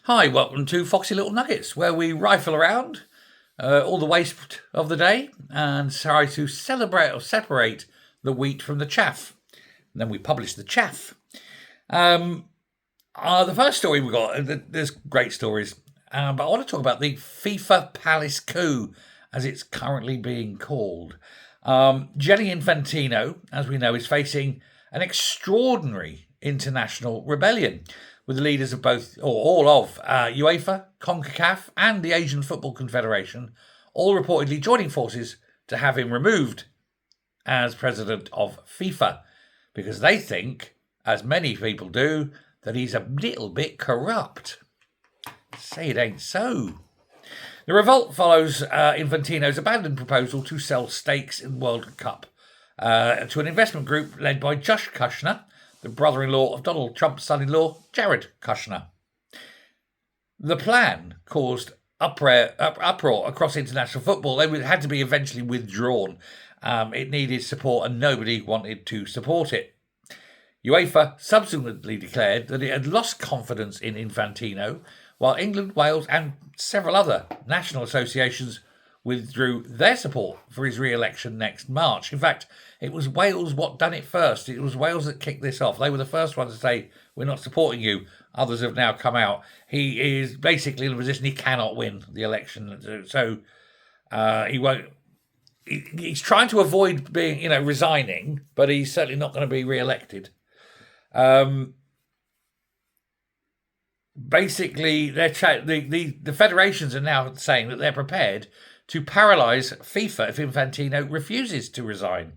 Hi, welcome to Foxy Little Nuggets, where we rifle around all the waste of the day and try to celebrate or separate the wheat from the chaff. And then we publish the chaff. The first story we got, there's great stories, but I want to talk about the FIFA Palace coup, as it's currently being called. Gianni Infantino, as we know, is facing an extraordinary international rebellion, with the leaders of both, or all of, UEFA, CONCACAF, and the Asian Football Confederation, all reportedly joining forces to have him removed as president of FIFA, because they think, as many people do, that he's a little bit corrupt. Say it ain't so. The revolt follows Infantino's abandoned proposal to sell stakes in World Cup to an investment group led by Josh Kushner, the brother-in-law of Donald Trump's son-in-law, Jared Kushner. The plan caused uproar across international football. They had to be eventually withdrawn. It needed support and nobody wanted to support it. UEFA subsequently declared that it had lost confidence in Infantino, while England, Wales and several other national associations withdrew their support for his re-election next March. In fact, it was Wales what done it first. It was Wales that kicked this off. They were the first ones to say, we're not supporting you. Others have now come out. He is basically in a position he cannot win the election. So he won't. He's trying to avoid being, resigning, but he's certainly not going to be re-elected. Basically, the federations are now saying that they're prepared to paralyse FIFA if Infantino refuses to resign.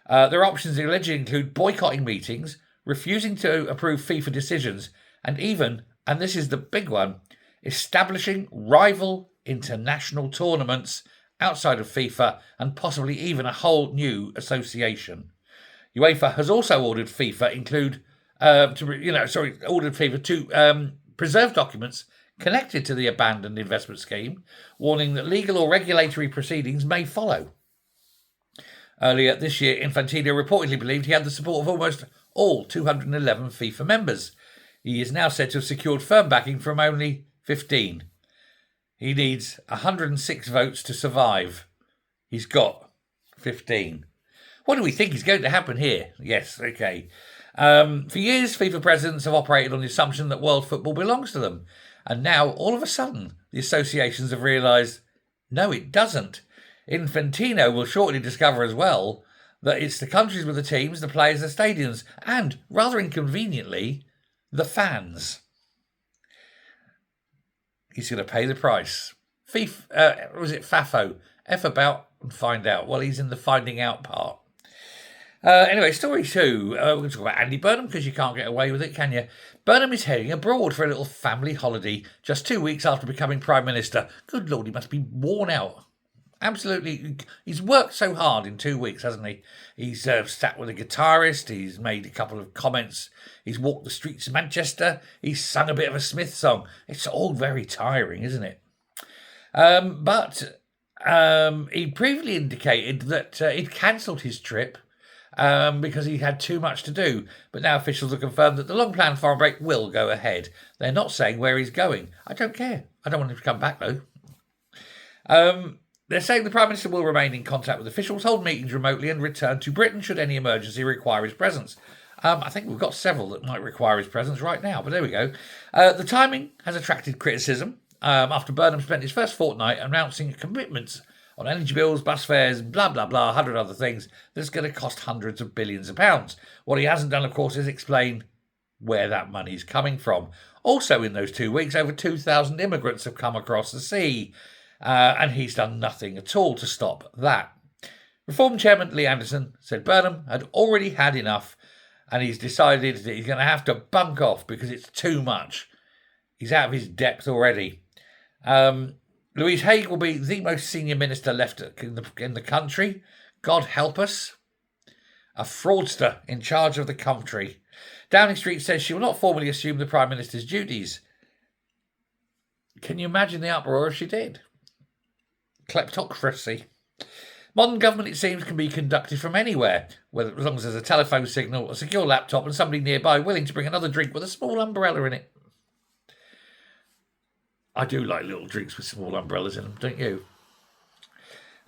Their options allegedly include boycotting meetings, refusing to approve FIFA decisions, and even, and this is the big one, establishing rival international tournaments outside of FIFA and possibly even a whole new association. UEFA has also ordered FIFA to preserve documents connected to the abandoned investment scheme, warning that legal or regulatory proceedings may follow. Earlier this year, Infantino reportedly believed he had the support of almost all 211 FIFA members. He is now said to have secured firm backing from only 15. He needs 106 votes to survive. He's got 15. What do we think is going to happen here? Yes, okay. For years, FIFA presidents have operated on the assumption that world football belongs to them. And now, all of a sudden, the associations have realised, no, it doesn't. Infantino will shortly discover as well that it's the countries with the teams, the players, the stadiums, and, rather inconveniently, the fans. He's going to pay the price. FAFO? F about and find out. Well, he's in the finding out part. Anyway, story 2. We're going to talk about Andy Burnham, because you can't get away with it, can you? Burnham is heading abroad for a little family holiday just 2 weeks after becoming Prime Minister. Good Lord, he must be worn out. Absolutely. He's worked so hard in 2 weeks, hasn't he? He's sat with a guitarist. He's made a couple of comments. He's walked the streets of Manchester. He's sung a bit of a Smith song. It's all very tiring, isn't it? But he previously indicated that he'd cancelled his trip because he had too much to do. But now officials have confirmed that the long-planned foreign break will go ahead. They're not saying where he's going. I don't care. I don't want him to come back, though. They're saying the Prime Minister will remain in contact with officials, hold meetings remotely, and return to Britain should any emergency require his presence. I think we've got several that might require his presence right now, but there we go. The timing has attracted criticism after Burnham spent his first fortnight announcing commitments on energy bills, bus fares, blah, blah, blah, 100 other things that's going to cost hundreds of billions of pounds. What he hasn't done, of course, is explain where that money's coming from. Also, in those 2 weeks, over 2,000 immigrants have come across the sea, and he's done nothing at all to stop that. Reform Chairman Lee Anderson said Burnham had already had enough, and he's decided that he's going to have to bunk off because it's too much. He's out of his depth already. Louise Haigh will be the most senior minister left in the country. God help us. A fraudster in charge of the country. Downing Street says she will not formally assume the Prime Minister's duties. Can you imagine the uproar if she did? Kleptocracy. Modern government, it seems, can be conducted from anywhere, as long as there's a telephone signal, a secure laptop, and somebody nearby willing to bring another drink with a small umbrella in it. I do like little drinks with small umbrellas in them, don't you?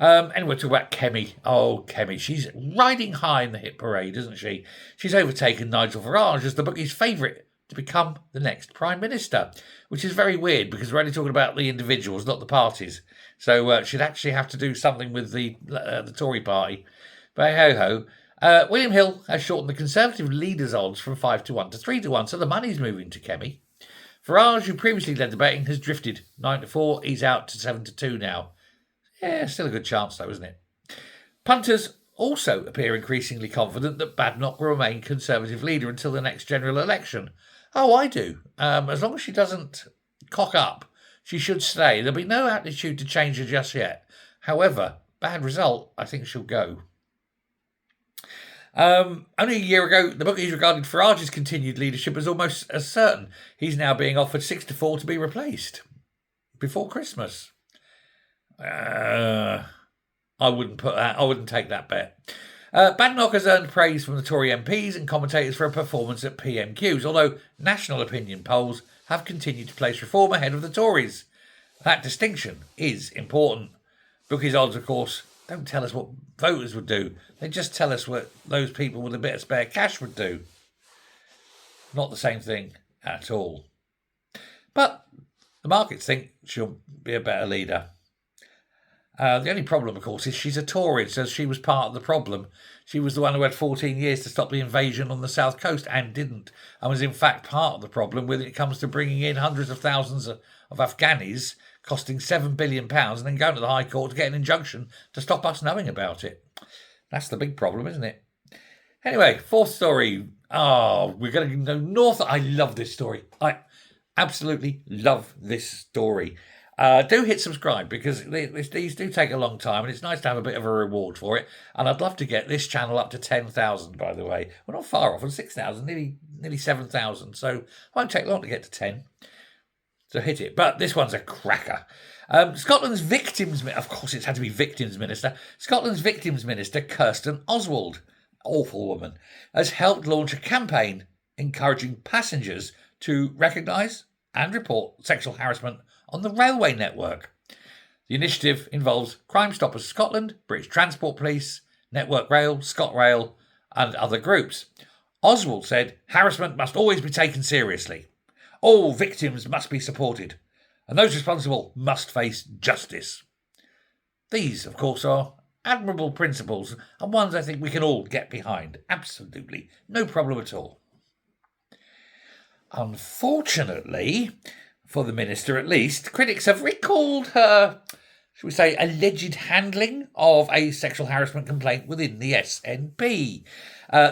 Anyway, talk about Kemi. Oh, Kemi. She's riding high in the hit parade, isn't she? She's overtaken Nigel Farage as the bookie's favourite to become the next Prime Minister, which is very weird because we're only talking about the individuals, not the parties. So she'd actually have to do something with the Tory party. But ho-ho. William Hill has shortened the Conservative leader's odds from 5-1 to 3-1, so the money's moving to Kemi. Farage, who previously led the betting, has drifted 9-4. He's out to 7-2 now. Yeah, still a good chance though, isn't it? Punters also appear increasingly confident that Badenoch will remain Conservative leader until the next general election. Oh, I do. As long as she doesn't cock up, she should stay. There'll be no aptitude to change her just yet. However, bad result, I think she'll go. Only a year ago, the bookies regarded Farage's continued leadership as almost as certain. He's now being offered 6-4 to be replaced before Christmas. I wouldn't take that bet. Badenoch has earned praise from the Tory MPs and commentators for a performance at PMQs, although national opinion polls have continued to place Reform ahead of the Tories. That distinction is important. Bookies' odds, of course, don't tell us what voters would do. They just tell us what those people with a bit of spare cash would do. Not the same thing at all. But the markets think she'll be a better leader. The only problem, of course, is she's a Tory, so she was part of the problem. She was the one who had 14 years to stop the invasion on the south coast and didn't, and was in fact part of the problem when it comes to bringing in hundreds of thousands of Afghanis, costing £7 billion, and then going to the High Court to get an injunction to stop us knowing about it. That's the big problem, isn't it? Anyway, fourth story. Oh, we're going to go north. I love this story. I absolutely love this story. Do hit subscribe because these do take a long time and it's nice to have a bit of a reward for it. And I'd love to get this channel up to 10,000, by the way. We're not far off, on 6,000, nearly 7,000. So it won't take long to get to 10. So hit it. But this one's a cracker. Scotland's victims, of course it's had to be victims minister. Scotland's victims minister, Kirsten Oswald, awful woman, has helped launch a campaign encouraging passengers to recognise and report sexual harassment on the railway network. The initiative involves Crime Stoppers Scotland, British Transport Police, Network Rail, ScotRail and other groups. Oswald said harassment must always be taken seriously. All victims must be supported and those responsible must face justice. These, of course, are admirable principles and ones I think we can all get behind. Absolutely. No problem at all. Unfortunately, for the minister at least, critics have recalled her, should we say, alleged handling of a sexual harassment complaint within the SNP.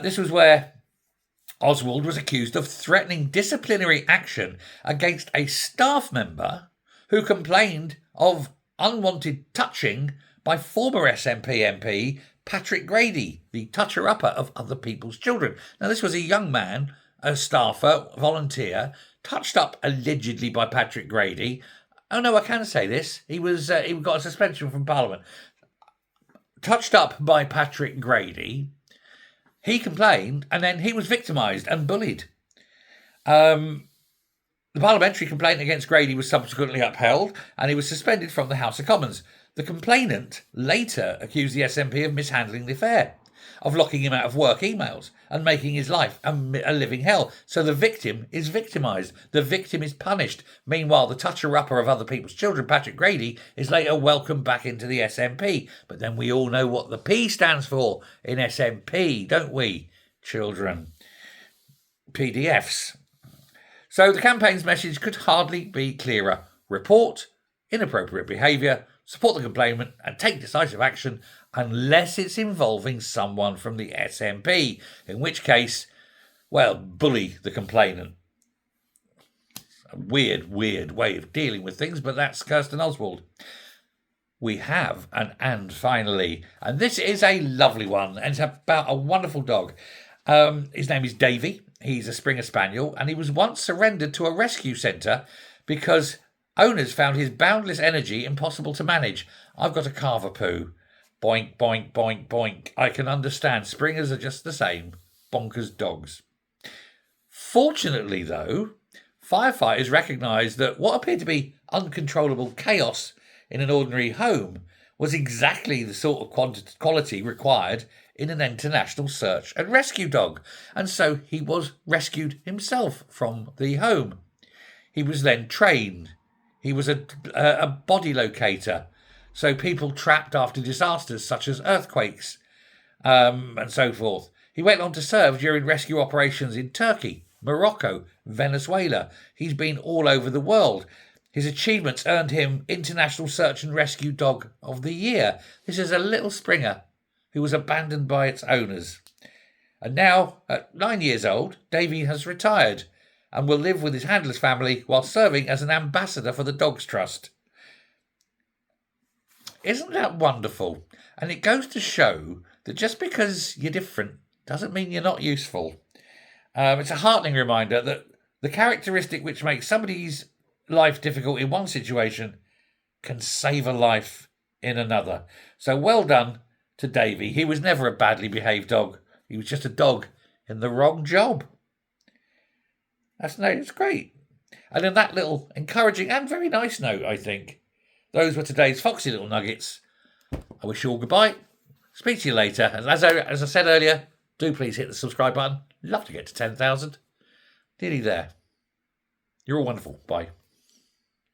This was where Oswald was accused of threatening disciplinary action against a staff member who complained of unwanted touching by former SNP MP Patrick Grady, the toucher-upper of other people's children. Now, this was a young man, a staffer, volunteer, touched up allegedly by Patrick Grady. Oh no, I can say this. He got a suspension from Parliament. Touched up by Patrick Grady. He complained and then he was victimised and bullied. The parliamentary complaint against Grady was subsequently upheld and he was suspended from the House of Commons. The complainant later accused the SNP of mishandling the affair, of locking him out of work emails and making his life a living hell. So the victim is victimised. The victim is punished. Meanwhile, the toucher-upper of other people's children, Patrick Grady, is later welcomed back into the SNP. But then we all know what the P stands for in SNP, don't we, children? PDFs. So the campaign's message could hardly be clearer. Report inappropriate behaviour, support the complainant and take decisive action unless it's involving someone from the SNP, in which case, well, bully the complainant. A weird way of dealing with things, but that's Kirsten Oswald. We have an and finally, and this is a lovely one, and it's about a wonderful dog. His name is Davey. He's a Springer Spaniel, and he was once surrendered to a rescue centre because owners found his boundless energy impossible to manage. I've got a Carver-poo. Boink, boink, boink, boink. I can understand. Springers are just the same. Bonkers dogs. Fortunately, though, firefighters recognised that what appeared to be uncontrollable chaos in an ordinary home was exactly the sort of quality required in an international search and rescue dog, and so he was rescued himself from the home. He was then trained. He was a body locator, so people trapped after disasters such as earthquakes and so forth. He went on to serve during rescue operations in Turkey, Morocco, Venezuela. He's been all over the world. His achievements earned him International Search and Rescue Dog of the Year. This is a little Springer who was abandoned by its owners. And now, at 9 years old, Davey has retired and will live with his handler's family while serving as an ambassador for the Dogs Trust. Isn't that wonderful? And it goes to show that just because you're different doesn't mean you're not useful. It's a heartening reminder that the characteristic which makes somebody's life difficult in one situation can save a life in another. So well done to Davey. He was never a badly behaved dog. He was just a dog in the wrong job. It's great. And on that little encouraging and very nice note, I think, those were today's Foxy Little Nuggets. I wish you all goodbye. Speak to you later. And as I said earlier, do please hit the subscribe button. Love to get to 10,000. Nearly there. You're all wonderful. Bye.